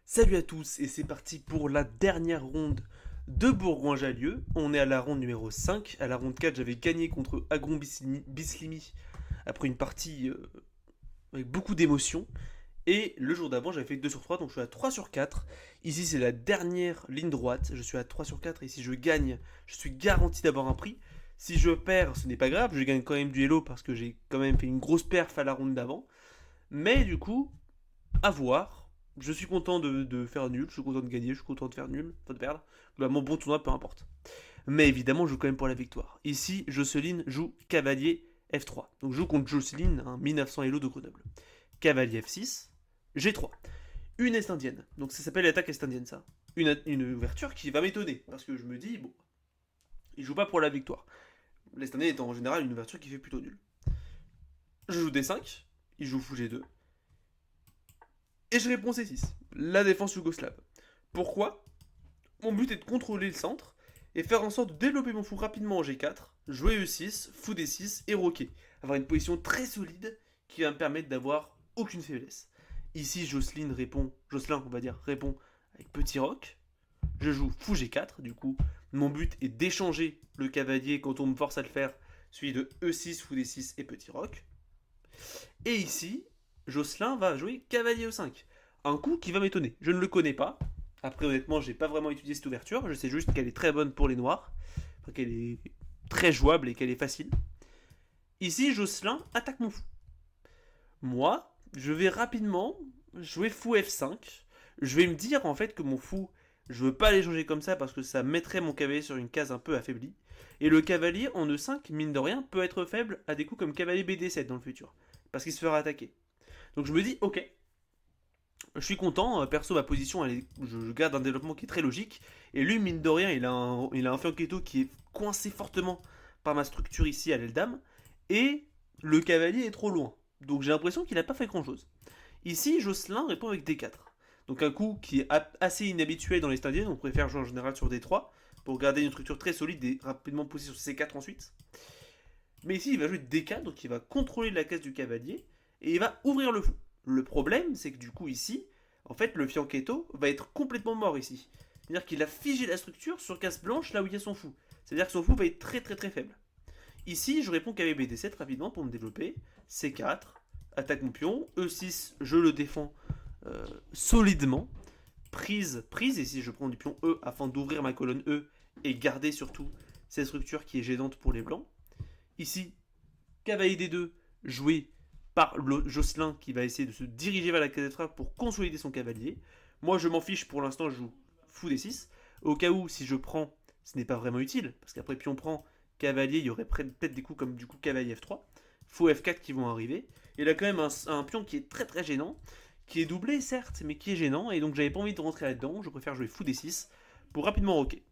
Salut à tous et c'est parti pour la dernière ronde de Bourgoin-Jallieu. On est à la ronde numéro 5. À la ronde 4, j'avais gagné contre Agron Bislimi après une partie avec beaucoup d'émotions. Et le jour d'avant, j'avais fait 2 sur 3, donc je suis à 3 sur 4. Ici, c'est la dernière ligne droite. Je suis à 3 sur 4 et si je gagne, je suis garanti d'avoir un prix. Si je perds, ce n'est pas grave, je gagne quand même du hello parce que j'ai quand même fait une grosse perf à la ronde d'avant. Mais du coup, à voir. Je suis content de faire nul, je suis content de gagner, je suis content de faire nul, enfin de perdre. Bah, mon bon tournoi, peu importe. Mais évidemment, je joue quand même pour la victoire. Ici, Jocelyne joue cavalier F3. Donc je joue contre Jocelyne, un 1900 Elo de Grenoble. Cavalier F6, G3. Une est indienne. Donc ça s'appelle l'attaque est indienne, ça. Une ouverture qui va m'étonner. Parce que je me dis, bon, il joue pas pour la victoire. L'est indienne est en général une ouverture qui fait plutôt nul. Je joue D5, il joue fou G2. Et je réponds C6, la défense yougoslave. Pourquoi? Mon but est de contrôler le centre et faire en sorte de développer mon fou rapidement en G4, jouer E6, fou D6 et roquer. Avoir une position très solide qui va me permettre d'avoir aucune faiblesse. Ici, Jocelyn, on va dire, répond avec petit roc. Je joue fou G4, du coup, mon but est d'échanger le cavalier quand on me force à le faire, celui de E6, fou D6 et petit roc. Et ici, Jocelyn va jouer cavalier E5. Un coup qui va m'étonner. Je ne le connais pas. Après, honnêtement, j'ai pas vraiment étudié cette ouverture. Je sais juste qu'elle est très bonne pour les noirs. Enfin, qu'elle est très jouable et qu'elle est facile. Ici, Jocelyn attaque mon fou. Moi, je vais rapidement jouer fou F5. Je vais me dire en fait que mon fou, je veux pas l'échanger comme ça parce que ça mettrait mon cavalier sur une case un peu affaiblie. Et le cavalier en E5, mine de rien, peut être faible à des coups comme cavalier BD7 dans le futur. Parce qu'il se fera attaquer. Donc je me dis, ok, je suis content, perso ma position, je garde un développement qui est très logique, et lui mine de rien il a un fianchetto qui est coincé fortement par ma structure ici à l'aile dame, et le cavalier est trop loin, donc j'ai l'impression qu'il n'a pas fait grand chose. Ici Jocelyn répond avec D4, donc un coup qui est assez inhabituel dans les standards, on préfère jouer en général sur D3, pour garder une structure très solide et rapidement pousser sur C4 ensuite. Mais ici il va jouer D4, donc il va contrôler la case du cavalier, et il va ouvrir le fou. Le problème, c'est que du coup ici, en fait, le fianchetto va être complètement mort ici. C'est-à-dire qu'il a figé la structure sur case blanche là où il y a son fou. C'est-à-dire que son fou va être très très très faible. Ici, je réponds qu'avec BD7 rapidement pour me développer. C4, attaque mon pion. E6, je le défends solidement. Prise, et si je prends du pion E afin d'ouvrir ma colonne E et garder surtout cette structure qui est gênante pour les blancs. Ici, cavalier D2, joué par Jocelyn qui va essayer de se diriger vers la case F3 pour consolider son cavalier. Moi je m'en fiche pour l'instant, je joue fou D6. Au cas où, si je prends, ce n'est pas vraiment utile, parce qu'après pion prend, cavalier, il y aurait peut-être des coups comme du coup cavalier F3, fou F4 qui vont arriver. Et il a quand même un pion qui est très très gênant, qui est doublé certes, mais qui est gênant, et donc j'avais pas envie de rentrer là-dedans, je préfère jouer fou D6 pour rapidement roquer.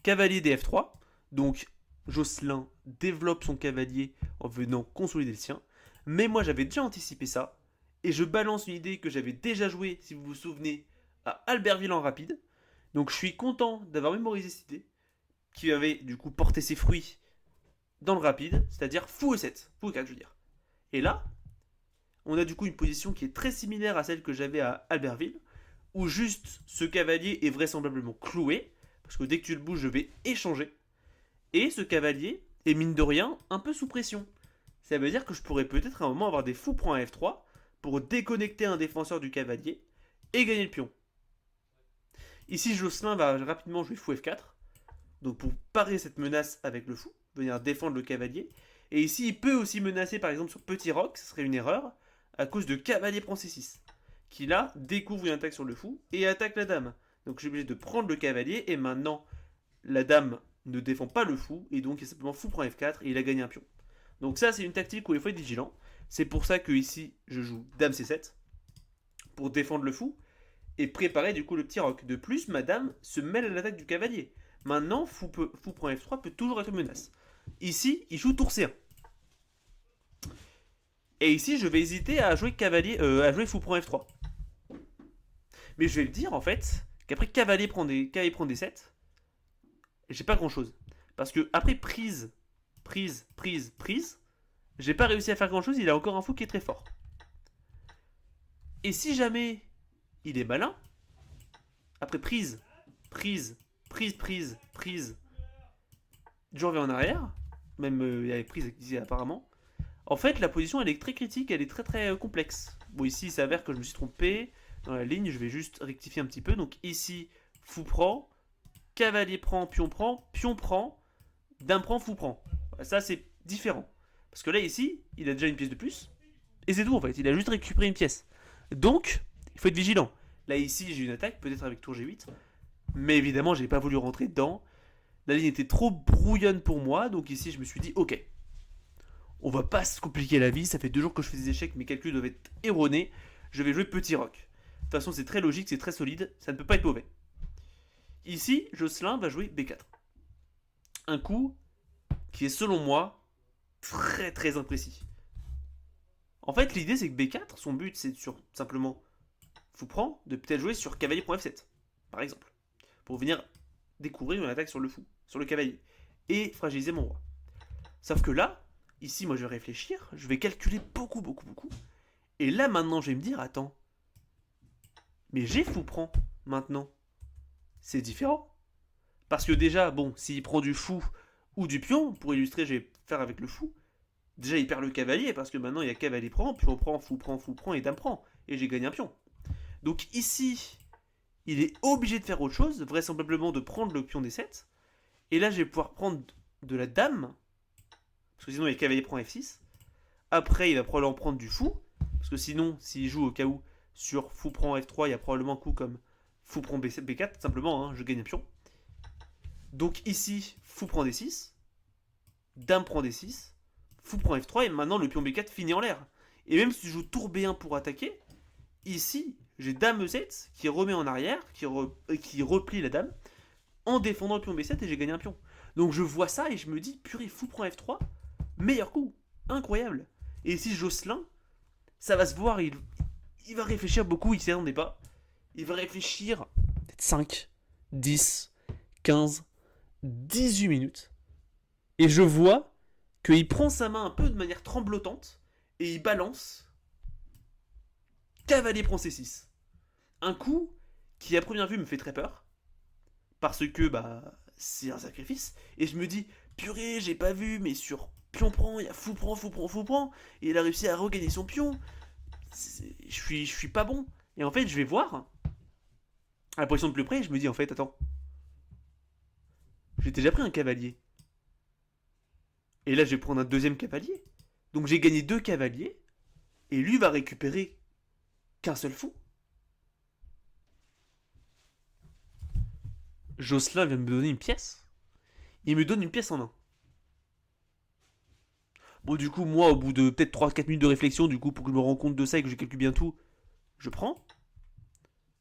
Cavalier DF3, donc Jocelyn développe son cavalier en venant consolider le sien. Mais moi j'avais déjà anticipé ça. Et je balance une idée que j'avais déjà jouée, si vous vous souvenez, à Albertville en rapide. Donc je suis content d'avoir mémorisé cette idée, qui avait du coup porté ses fruits dans le rapide, c'est-à-dire fou E7, fou E4 je veux dire. Et là, on a du coup une position qui est très similaire à celle que j'avais à Albertville, où juste ce cavalier est vraisemblablement cloué, parce que dès que tu le bouges, je vais échanger. Et ce cavalier est mine de rien un peu sous pression. Ça veut dire que je pourrais peut-être à un moment avoir des fous points F3 pour déconnecter un défenseur du cavalier et gagner le pion. Ici, Jocelyn va rapidement jouer fou F4, donc pour parer cette menace avec le fou, venir défendre le cavalier. Et ici, il peut aussi menacer par exemple sur petit roc, ce serait une erreur, à cause de cavalier prend C6, qui là découvre une attaque sur le fou et attaque la dame. Donc je suis obligé de prendre le cavalier et maintenant la dame ne défend pas le fou et donc il simplement fou prend F4 et il a gagné un pion. Donc ça c'est une tactique où il faut être vigilant. C'est pour ça que ici je joue dame C7 pour défendre le fou et préparer du coup le petit roc. De plus, ma dame se mêle à l'attaque du cavalier. Maintenant, fou prend F3 peut toujours être une menace. Ici, il joue tour C1. Et ici, je vais hésiter à jouer cavalier, à jouer fou prend F3. Mais je vais le dire en fait qu'après cavalier prend D7, j'ai pas grand chose. Parce que après prise, j'ai pas réussi à faire grand chose, il a encore un fou qui est très fort. Et si jamais il est malin. Après prise, prise, prise. Je reviens en arrière. Même il y avait prise ici apparemment. En fait, la position elle est très critique, elle est très très complexe. Bon, ici il s'avère que je me suis trompé dans la ligne, je vais juste rectifier un petit peu. Donc ici, fou prend, cavalier prend, pion prend, dame prend, fou prend. Ça c'est différent. Parce que là ici, il a déjà une pièce de plus. Et c'est tout en fait, il a juste récupéré une pièce. Donc, il faut être vigilant. Là ici, j'ai une attaque, peut-être avec tour G8. Mais évidemment, j'ai pas voulu rentrer dedans. La ligne était trop brouillonne pour moi, donc ici je me suis dit, ok, on va pas se compliquer la vie, ça fait 2 jours que je fais des échecs, mes calculs doivent être erronés, je vais jouer petit roc. De toute façon, c'est très logique, c'est très solide, ça ne peut pas être mauvais. Ici, Jocelyn va jouer B4. Un coup qui est selon moi très très imprécis. En fait, l'idée c'est que B4, son but c'est sur simplement fou prend, de peut-être jouer sur cavalier.f7, par exemple, pour venir découvrir une attaque sur le fou, sur le cavalier, et fragiliser mon roi. Sauf que là, ici, moi je vais réfléchir, je vais calculer beaucoup, et là maintenant je vais me dire, attends, mais j'ai fou prend maintenant, c'est différent. Parce que déjà, bon, s'il prend du fou ou du pion, pour illustrer, je vais faire avec le fou, déjà il perd le cavalier, parce que maintenant il y a cavalier prend, pion prend, fou prend, et dame prend, et j'ai gagné un pion. Donc ici, il est obligé de faire autre chose, vraisemblablement de prendre le pion D7. Et là, je vais pouvoir prendre de la dame, parce que sinon, il y a cavalier prend F6. Après, il va probablement prendre du fou, parce que sinon, s'il joue au cas où sur fou prend F3, il y a probablement un coup comme fou prend B4, simplement, hein, je gagne un pion. Donc ici, fou prend D6, dame prend D6, fou prend F3, et maintenant le pion B4 finit en l'air. Et même si je joue tour B1 pour attaquer, ici, j'ai dame E7 qui remet en arrière, qui replie la dame, en défendant le pion B7 et j'ai gagné un pion. Donc je vois ça et je me dis, purée, fou prend F3, meilleur coup, incroyable. Et ici, Jocelyn, ça va se voir, il va réfléchir beaucoup, il s'y attendait pas. Il va réfléchir peut-être 5, 10, 15, 18 minutes. Et je vois qu'il prend sa main un peu de manière tremblotante et il balance cavalier prend C6. Un coup qui à première vue me fait très peur parce que bah c'est un sacrifice et je me dis purée j'ai pas vu mais sur pion prend il y a fou prend et il a réussi à regagner son pion. Je suis pas bon et en fait je vais voir à la position de plus près et je me dis en fait attends j'ai déjà pris un cavalier et là je vais prendre un deuxième cavalier donc j'ai gagné 2 cavaliers et lui va récupérer qu'un seul fou. Jocelyn vient de me donner une pièce. Il me donne une pièce en un. Bon, du coup, moi, au bout de peut-être 3-4 minutes de réflexion, du coup, pour que je me rende compte de ça et que je calcule bien tout, je prends.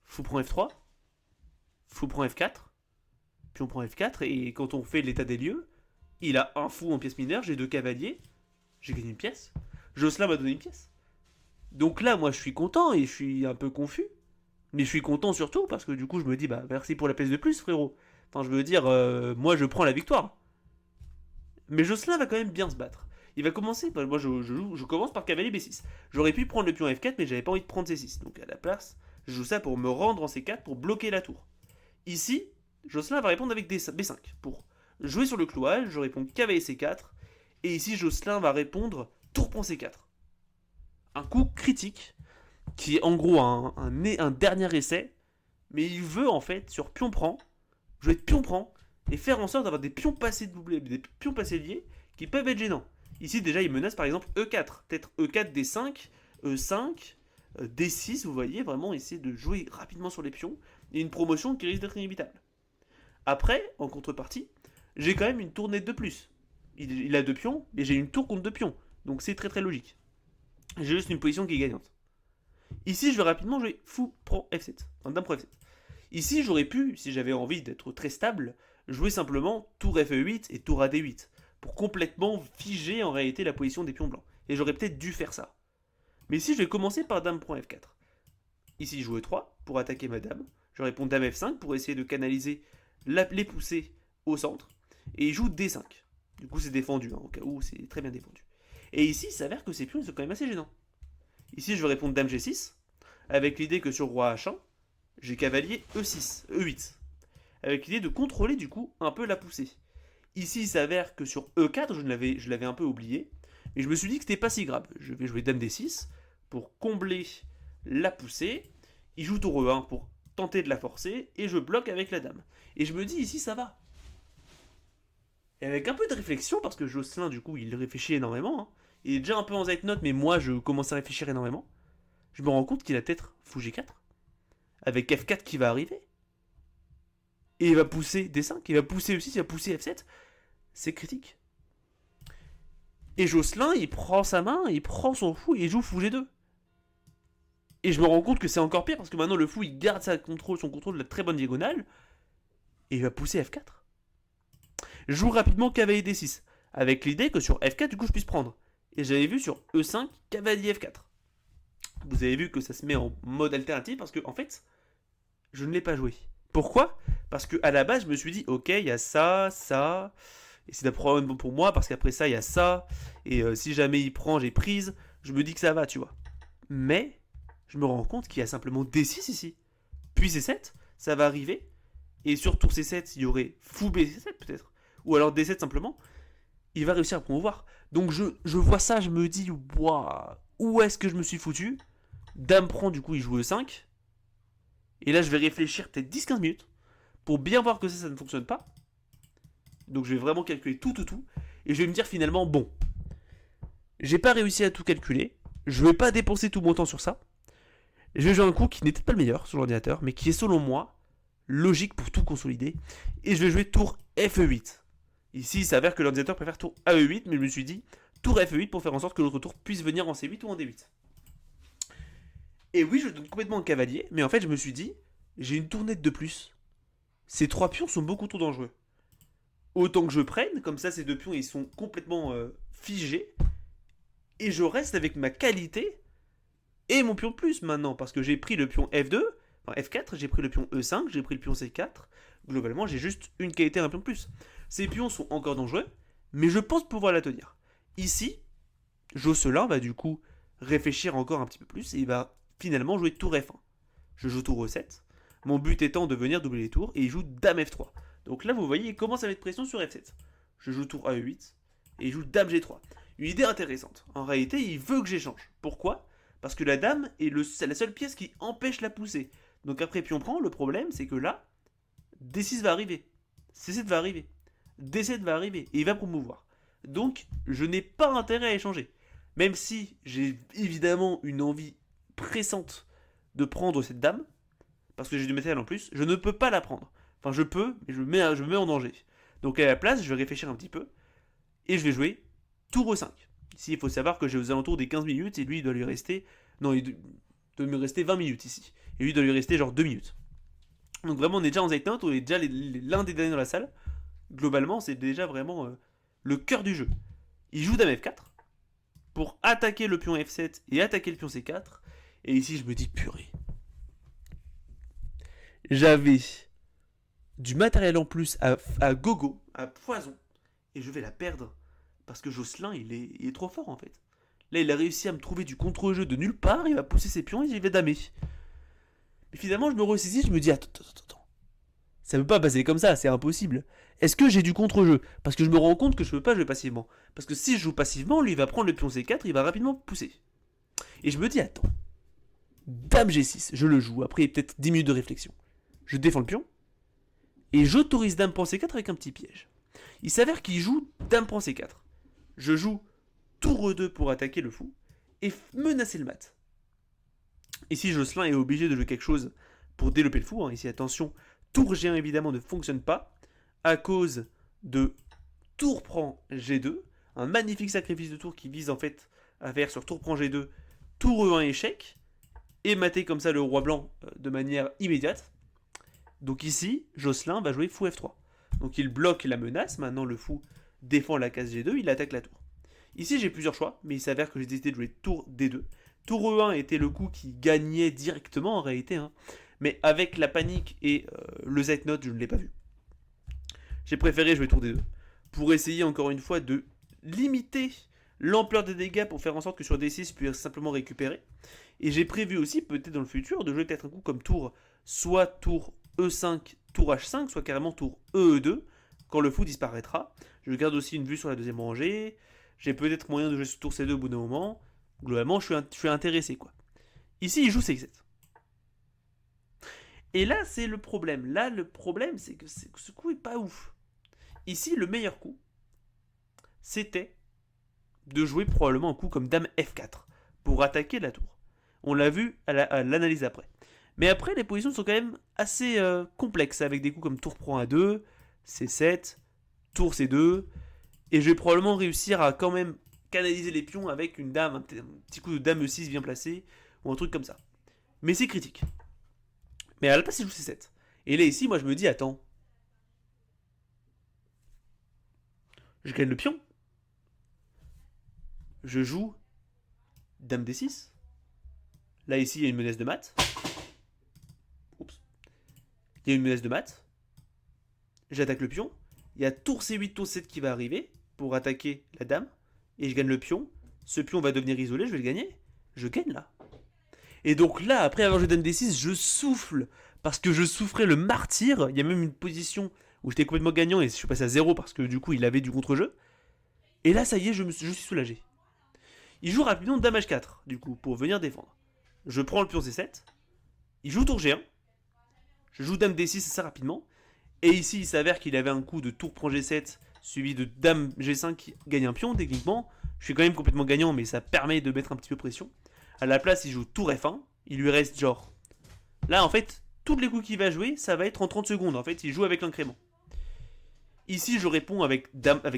Fou prend F3. Fou prend F4. Puis on prend F4. Et quand on fait l'état des lieux, il a un fou en pièce mineure, j'ai 2 cavaliers. J'ai gagné une pièce. Jocelyn m'a donné une pièce. Donc là, moi, je suis content et je suis un peu confus. Mais je suis content surtout parce que du coup, je me dis, bah, merci pour la pièce de plus, frérot. Enfin, je veux dire, moi, je prends la victoire. Mais Jocelyn va quand même bien se battre. Il va commencer, bah, moi je commence par cavalier B6. J'aurais pu prendre le pion F4, mais j'avais pas envie de prendre C6. Donc à la place, je joue ça pour me rendre en C4 pour bloquer la tour. Ici, Jocelyn va répondre avec B5 pour jouer sur le clouage. Je réponds cavalier C4. Et ici, Jocelyn va répondre tour prend C4. Un coup critique qui est en gros un dernier essai. Mais il veut en fait sur pion prend, jouer de pion prend et faire en sorte d'avoir des pions passés doublés, des pions passés liés qui peuvent être gênants. Ici, déjà, il menace par exemple E4. Peut-être E4, D5, E5, D6, vous voyez, vraiment essayer de jouer rapidement sur les pions. Et une promotion qui risque d'être inévitable. Après, en contrepartie, j'ai quand même une tournée de plus. Il a 2 pions, et j'ai une tour contre 2 pions. Donc c'est très très logique. J'ai juste une position qui est gagnante. Ici, je vais rapidement jouer fou prend F7. Enfin, dame prend F7. Ici, j'aurais pu, si j'avais envie d'être très stable, jouer simplement tour Fe8 et tour AD8 pour complètement figer en réalité la position des pions blancs. Et j'aurais peut-être dû faire ça. Mais ici, je vais commencer par dame prend F4. Ici, je joue E3 pour attaquer ma dame. Je réponds dame F5 pour essayer de canaliser les poussées au centre. Et il joue D5. Du coup, c'est défendu, hein, au cas où c'est très bien défendu. Et ici, il s'avère que ces pions sont quand même assez gênants. Ici, je vais répondre dame G6, avec l'idée que sur roi H1, j'ai cavalier E6, E8. Avec l'idée de contrôler du coup un peu la poussée. Ici, il s'avère que sur E4, je l'avais un peu oublié. Mais je me suis dit que c'était pas si grave. Je vais jouer Dame D6 pour combler la poussée. Il joue Tour E1 pour tenter de la forcer. Et je bloque avec la Dame. Et je me dis ici, ça va. Et avec un peu de réflexion, parce que Jocelyn, du coup, il réfléchit énormément. Hein. Il est déjà un peu en Zeitnote, mais moi, je commence à réfléchir énormément. Je me rends compte qu'il a peut-être Fou G4. Avec F4 qui va arriver. Et il va pousser D5, il va pousser E6, il va pousser F7. C'est critique. Et Jocelyn, il prend sa main, il prend son fou et il joue Fou G2. Et je me rends compte que c'est encore pire parce que maintenant le fou il garde son contrôle de la très bonne diagonale. Et il va pousser F4. Je joue rapidement cavalier D6. Avec l'idée que sur F4, du coup, je puisse prendre. Et j'avais vu sur E5, cavalier F4. Vous avez vu que ça se met en mode alternatif parce que, en fait, je ne l'ai pas joué. Pourquoi ? Parce qu'à la base, je me suis dit, ok, il y a ça, ça. Et c'est un problème pour moi parce qu'après ça, il y a ça. Et si jamais il prend, j'ai prise. Je me dis que ça va, tu vois. Mais, je me rends compte qu'il y a simplement D6 ici. Puis C7, ça va arriver. Et sur tour C7, il y aurait fou B7 peut-être. Ou alors D7 simplement. Il va réussir à promouvoir. Donc je vois ça, je me dis, waouh, où est-ce que je me suis foutu ? Dame prend, du coup, il joue E5. Et là, je vais réfléchir peut-être 10-15 minutes pour bien voir que ça ne fonctionne pas. Donc je vais vraiment calculer tout. Et je vais me dire finalement, bon, j'ai pas réussi à tout calculer. Je vais pas dépenser tout mon temps sur ça. Je vais jouer un coup qui n'était pas le meilleur sur l'ordinateur, mais qui est selon moi logique pour tout consolider. Et je vais jouer tour FE8. Ici, il s'avère que l'ordinateur préfère tour AE8, mais je me suis dit tour FE8 pour faire en sorte que l'autre tour puisse venir en C8 ou en D8. Et oui, je donne complètement un cavalier, mais en fait, je me suis dit, j'ai une tournette de plus. Ces 3 pions sont beaucoup trop dangereux. Autant que je prenne, comme ça, ces 2 pions, ils sont complètement figés. Et je reste avec ma qualité et mon pion de plus maintenant, parce que j'ai pris le pion F2, enfin F4, j'ai pris le pion E5, j'ai pris le pion C4. Globalement, j'ai juste une qualité et un pion de plus. Ces pions sont encore dangereux, mais je pense pouvoir la tenir. Ici, Jocelyn va du coup réfléchir encore un petit peu plus et il va finalement jouer tour F1. Je joue tour E7, mon but étant de venir doubler les tours, et il joue dame F3. Donc là, vous voyez, il commence à mettre pression sur F7. Je joue tour AE8, et il joue dame G3. Une idée intéressante. En réalité, il veut que j'échange. Pourquoi ? Parce que la dame est la seule pièce qui empêche la poussée. Donc après pion prend, le problème c'est que là, D6 va arriver, C7 va arriver, D7 va arriver, et il va promouvoir. Donc je n'ai pas intérêt à échanger. Même si j'ai évidemment une envie pressante de prendre cette dame, parce que j'ai du matériel en plus, je ne peux pas la prendre. Enfin je peux, mais je me mets en danger. Donc à la place, je vais réfléchir un petit peu, et je vais jouer tour E5. Ici, il faut savoir que j'ai aux alentours des 15 minutes, et lui, il doit lui rester... Non, il doit me rester 20 minutes ici. Et lui, il doit lui rester genre 2 minutes. Donc vraiment, on est déjà en Zeitnote, on est déjà l'un des derniers dans la salle. Globalement, c'est déjà vraiment le cœur du jeu. Il joue dame F4 pour attaquer le pion F7 et attaquer le pion C4. Et ici, je me dis, purée. J'avais du matériel en plus à gogo, à poison, et je vais la perdre. Parce que Jocelyn, il est trop fort en fait. Là, il a réussi à me trouver du contre-jeu de nulle part, il va pousser ses pions et il va damer. Mais finalement, je me ressaisis, je me dis, attends. Ça peut pas passer comme ça, c'est impossible. Est-ce que j'ai du contre-jeu ? Parce que je me rends compte que je peux pas jouer passivement. Parce que si je joue passivement, lui il va prendre le pion C4, il va rapidement pousser. Et je me dis, attends. Dame G6, je le joue, après peut-être 10 minutes de réflexion. Je défends le pion, et j'autorise dame prend C4 avec un petit piège. Il s'avère qu'il joue dame prend C4. Je joue tour E2 pour attaquer le fou, et menacer le mat. Ici, Jocelyn est obligé de jouer quelque chose pour développer le fou. Ici, attention, tour G1 évidemment ne fonctionne pas, à cause de tour prend G2, un magnifique sacrifice de tour qui vise en fait à faire sur tour prend G2, tour E1 échec, et mater comme ça le roi blanc de manière immédiate. Donc ici, Jocelyn va jouer fou F3. Donc il bloque la menace, maintenant le fou défend la case G2, il attaque la tour. Ici j'ai plusieurs choix, mais il s'avère que j'ai décidé de jouer tour D2. Tour E1 était le coup qui gagnait directement en réalité, mais avec la panique et le Zeitnote, je ne l'ai pas vu. J'ai préféré jouer tour D2, pour essayer encore une fois de limiter l'ampleur des dégâts pour faire en sorte que sur D6 je puisse simplement récupérer. Et j'ai prévu aussi, peut-être dans le futur, de jouer peut-être un coup comme tour, soit tour E5, tour H5, soit carrément tour E2, quand le fou disparaîtra. Je garde aussi une vue sur la deuxième rangée. J'ai peut-être moyen de jouer sur tour C2 au bout d'un moment. Globalement, je suis intéressé, quoi. Ici, il joue C7. Et là, c'est le problème. Là, le problème, c'est que ce coup est pas ouf. Ici, le meilleur coup, c'était de jouer probablement un coup comme Dame F4 pour attaquer la tour. On l'a vu à l'analyse après. Mais après, les positions sont quand même assez complexes, avec des coups comme tour prend A2, C7, tour C2, et je vais probablement réussir à quand même canaliser les pions avec une dame, un petit coup de Dame E6 bien placé, ou un truc comme ça. Mais c'est critique. Mais à la place, il joue C7. Et là, ici, moi, je me dis, attends, je gagne le pion. Je joue Dame D6. Là, ici, il y a une menace de mat. Oups. Il y a une menace de mat. J'attaque le pion. Il y a tour C8, tour C7 qui va arriver pour attaquer la dame. Et je gagne le pion. Ce pion va devenir isolé, je vais le gagner. Je gagne là. Et donc là, après avoir joué Dame D6, je souffle. Parce que je souffrais le martyr. Il y a même une position où j'étais complètement gagnant et je suis passé à 0 parce que du coup, il avait du contre-jeu. Et là, ça y est, je suis soulagé. Il joue rapidement Dame H4, du coup, pour venir défendre. Je prends le pion C7. Il joue tour G1. Je joue Dame D6 assez rapidement. Et ici, il s'avère qu'il avait un coup de tour prend G7 suivi de Dame G5 qui gagne un pion, techniquement. Je suis quand même complètement gagnant, mais ça permet de mettre un petit peu pression. À la place, il joue tour F1. Il lui reste genre... Là, en fait, tous les coups qu'il va jouer, ça va être en 30 secondes. En fait, il joue avec l'incrément. Ici, je réponds avec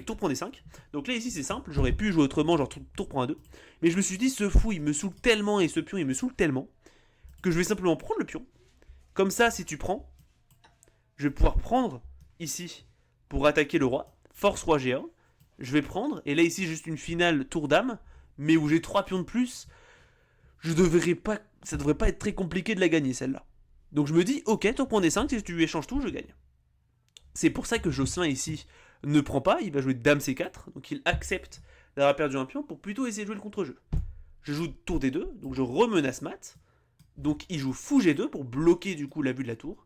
tour prend D5. Donc là, ici, c'est simple. J'aurais pu jouer autrement, genre tour prend A2. Mais je me suis dit, ce fou, il me saoule tellement, et ce pion, il me saoule tellement, que je vais simplement prendre le pion. Comme ça, si tu prends, je vais pouvoir prendre ici pour attaquer le roi. Force roi G1. Je vais prendre. Et là, ici, juste une finale tour dame. Mais où j'ai 3 pions de plus. Ça devrait pas être très compliqué de la gagner, celle-là. Donc je me dis, ok, tour prend D5. Si tu lui échanges tout, je gagne. C'est pour ça que Jocelyn ici ne prend pas, il va jouer Dame C4, donc il accepte d'avoir perdu un pion pour plutôt essayer de jouer le contre-jeu. Je joue tour D2, donc je remenace mat, donc il joue fou G2 pour bloquer du coup la vue de la tour.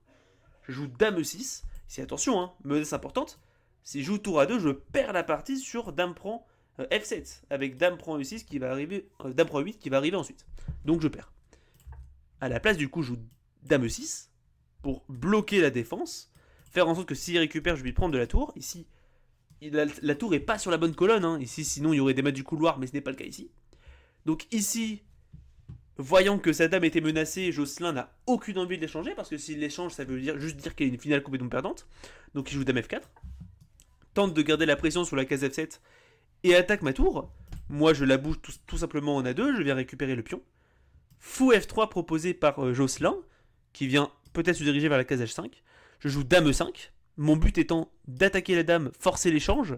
Je joue Dame E6, ici attention, hein, menace importante, si je joue tour A2, je perds la partie sur Dame prend F7, avec Dame prend E6 qui va arriver, Dame prend 8 qui va arriver ensuite. Donc je perds. À la place du coup, je joue Dame E6 pour bloquer la défense, faire en sorte que s'il récupère, je vais prendre de la tour. Ici, la tour est pas sur la bonne colonne. Hein. Ici, sinon, il y aurait des maîtres du couloir, mais ce n'est pas le cas ici. Donc ici, voyant que sa dame était menacée, Jocelyn n'a aucune envie de l'échanger, parce que s'il l'échange, ça veut juste dire qu'il y a une finale complètement perdante. Donc il joue Dame F4. Tente de garder la pression sur la case F7 et attaque ma tour. Moi, je la bouge tout simplement en A2, je viens récupérer le pion. Fou F3 proposé par Jocelyn, qui vient peut-être se diriger vers la case H5. Je joue Dame E5. Mon but étant d'attaquer la dame, forcer l'échange.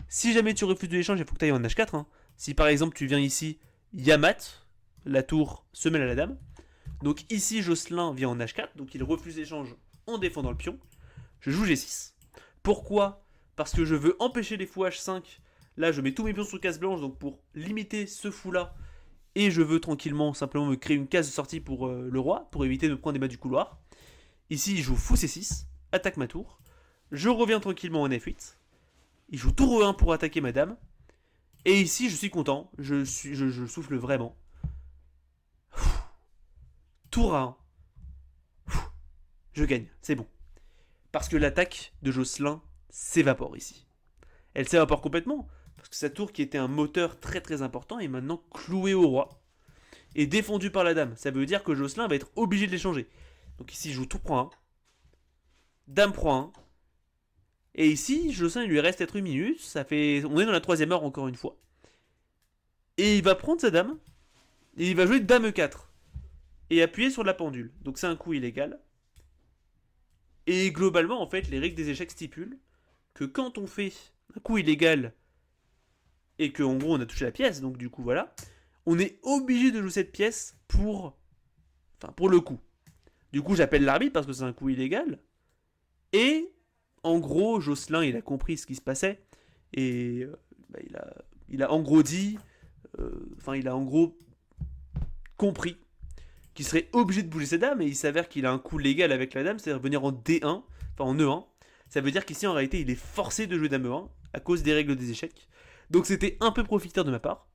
Si jamais tu refuses de l'échange, il faut que tu ailles en H4. Hein. Si par exemple tu viens ici, Yamat, la tour se mêle à la dame. Donc ici, Jocelyn vient en H4, donc il refuse l'échange en défendant le pion. Je joue G6. Pourquoi ? Parce que je veux empêcher les fous H5. Là, je mets tous mes pions sur case blanche, donc pour limiter ce fou-là. Et je veux tranquillement, simplement me créer une case de sortie pour le roi, pour éviter de prendre des mains du couloir. Ici, il joue fou C6, attaque ma tour. Je reviens tranquillement en F8. Il joue tour E1 pour attaquer ma dame. Et ici, je suis content. Je souffle vraiment. Tour A1. Je gagne, c'est bon. Parce que l'attaque de Jocelyn s'évapore ici. Elle s'évapore complètement. Parce que sa tour, qui était un moteur très très important, est maintenant clouée au roi. Et défendue par la dame. Ça veut dire que Jocelyn va être obligé de l'échanger. Donc ici, il joue tour prend 1. Dame prend 1. Et ici, Jocelyn, il lui reste être une minute. On est dans la 3ème heure encore une fois. Et il va prendre sa dame. Et il va jouer Dame E4. Et appuyer sur la pendule. Donc c'est un coup illégal. Et globalement, en fait, les règles des échecs stipulent que quand on fait un coup illégal et qu'en gros on a touché la pièce, donc du coup voilà, on est obligé de jouer cette pièce pour le coup. Du coup, j'appelle l'arbitre parce que c'est un coup illégal. Et en gros, Jocelyn, il a compris ce qui se passait. Et il a il a en gros dit, il a en gros compris qu'il serait obligé de bouger ses dames, et il s'avère qu'il a un coup légal avec la dame, c'est-à-dire venir en D1, enfin en E1. Ça veut dire qu'ici en réalité il est forcé de jouer dame E1 à cause des règles des échecs. Donc c'était un peu profiteur de ma part.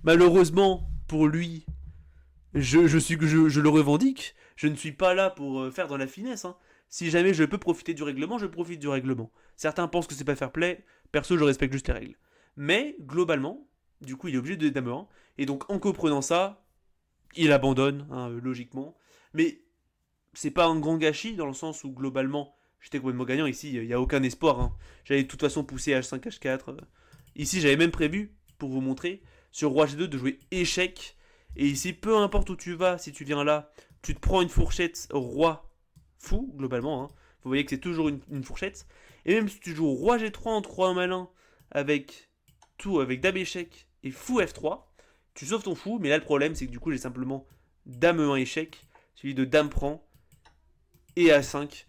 Malheureusement pour lui, je le revendique. Je ne suis pas là pour faire dans la finesse, hein. Si jamais je peux profiter du règlement, je profite du règlement. Certains pensent que c'est pas fair play, perso je respecte juste les règles. Mais globalement, du coup il est obligé de dame 1, et donc en comprenant ça, il abandonne, hein, logiquement. Mais c'est pas un grand gâchis dans le sens où globalement j'étais complètement gagnant. Ici il n'y a aucun espoir, hein. J'avais de toute façon poussé H5, H4. Ici j'avais même prévu, pour vous montrer, sur Roi G2 de jouer échec. Et ici, peu importe où tu vas, si tu viens là, tu te prends une fourchette roi fou, globalement, hein. Vous voyez que c'est toujours une fourchette. Et même si tu joues roi G3 en 3 malin avec tout, avec dame échec et fou F3, tu sauves ton fou. Mais là, le problème, c'est que du coup, j'ai simplement dame E1 échec, suivi de dame prend et A5.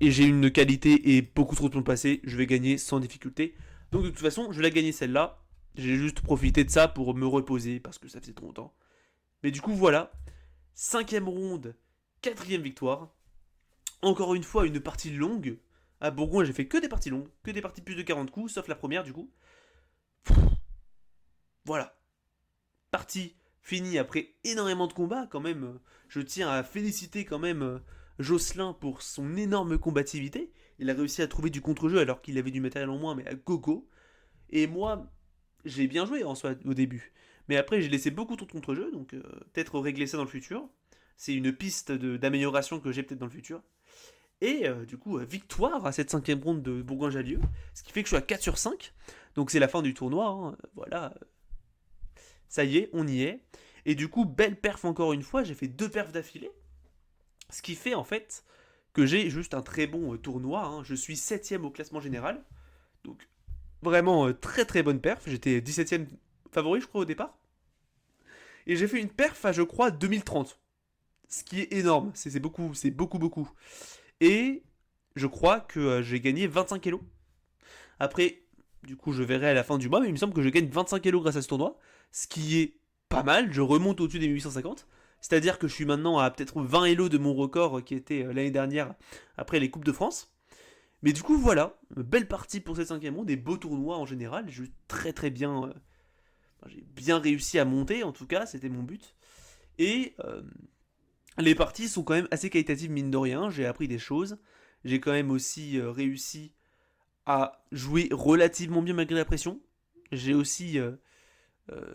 Et j'ai une qualité et beaucoup trop de temps passé, je vais gagner sans difficulté. Donc de toute façon, je vais la gagner celle-là. J'ai juste profité de ça pour me reposer parce que ça faisait trop longtemps. Mais du coup, voilà. 5ème ronde, 4ème victoire. Encore une fois, une partie longue. À Bourgoin, j'ai fait que des parties longues, que des parties de plus de 40 coups, sauf la première du coup. Voilà. Partie finie après énormément de combats quand même. Je tiens à féliciter quand même Jocelyn pour son énorme combativité. Il a réussi à trouver du contre-jeu alors qu'il avait du matériel en moins, mais à gogo. Et moi, j'ai bien joué en soi au début. Mais après, j'ai laissé beaucoup trop de contre-jeu, donc peut-être régler ça dans le futur. C'est une piste d'amélioration que j'ai peut-être dans le futur. Et du coup, victoire à cette 5ème ronde de Bourgoin-Jallieu, ce qui fait que je suis à 4 sur 5. Donc c'est la fin du tournoi, hein. Voilà, ça y est, on y est. Et du coup, belle perf encore une fois, j'ai fait 2 perfs d'affilée. Ce qui fait en fait que j'ai juste un très bon tournoi, hein. Je suis 7ème au classement général. Donc vraiment très très bonne perf. J'étais 17ème favori, je crois, au départ. Et j'ai fait une perf à, je crois, 2030. Ce qui est énorme. C'est beaucoup, c'est beaucoup, beaucoup. Et je crois que j'ai gagné 25 kilos. Après, du coup, je verrai à la fin du mois, mais il me semble que je gagne 25 kilos grâce à ce tournoi. Ce qui est pas mal. Je remonte au-dessus des 1850. C'est-à-dire que je suis maintenant à peut-être 20 élos de mon record qui était l'année dernière après les Coupes de France. Mais du coup, voilà, belle partie pour cette 5ème ronde, des beaux tournois en général. J'ai très très bien. J'ai bien réussi à monter, en tout cas, c'était mon but. Et les parties sont quand même assez qualitatives, mine de rien. J'ai appris des choses. J'ai quand même aussi réussi à jouer relativement bien malgré la pression. J'ai aussi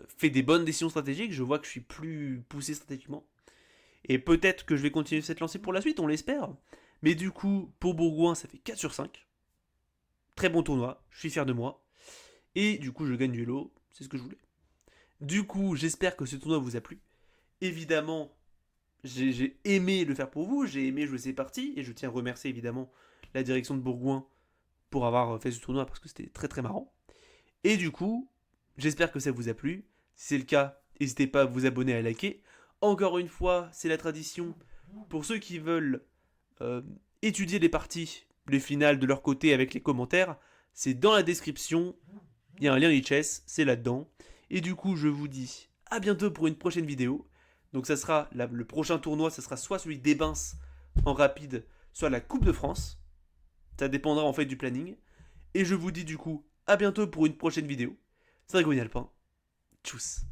fait des bonnes décisions stratégiques. Je vois que je suis plus poussé stratégiquement. Et peut-être que je vais continuer cette lancée pour la suite, on l'espère. Mais du coup, pour Bourgoin, ça fait 4 sur 5. Très bon tournoi, je suis fier de moi. Et du coup, je gagne du lot, c'est ce que je voulais. Du coup, j'espère que ce tournoi vous a plu. Évidemment, j'ai aimé le faire pour vous, j'ai aimé jouer ces parties, et je tiens à remercier évidemment la direction de Bourgoin pour avoir fait ce tournoi parce que c'était très très marrant. Et du coup, j'espère que ça vous a plu. Si c'est le cas, n'hésitez pas à vous abonner, à liker. Encore une fois, c'est la tradition. Pour ceux qui veulent euh, étudier les parties, les finales de leur côté avec les commentaires, c'est dans la description. Il y a un lien Lichess, c'est là-dedans. Et du coup, je vous dis à bientôt pour une prochaine vidéo. Donc ça sera le prochain tournoi, ça sera soit celui d'Ebens en rapide, soit la Coupe de France. Ça dépendra en fait du planning. Et je vous dis du coup à bientôt pour une prochaine vidéo. C'est Dragon Alpin. Tchuss.